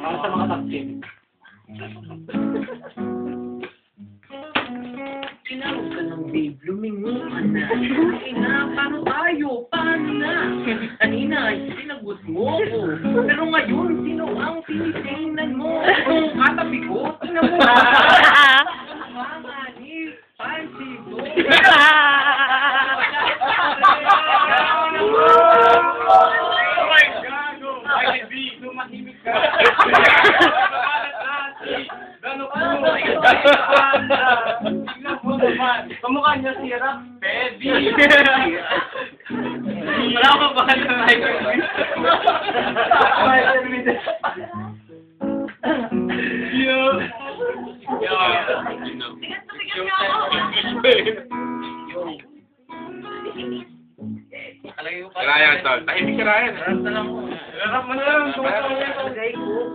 Para sa mga taksin. Tinawag ka ng babe, luminguan na. Ina, paano tayo? Paano na? Kanina ay sinagot mo ko. Pero ngayon, sino ang tinitingnan mo? Kung katabi ko, tingnan mo. Mga ni Pansigo. Oh my God! Ay, B, lumahimik ka. Gano'n po? Tingnan mo naman. Kamukha niya si Rock Pedi. Wala ka ba ka na Ryan, tol. Tahimik si Ryan. Harap mo na lang.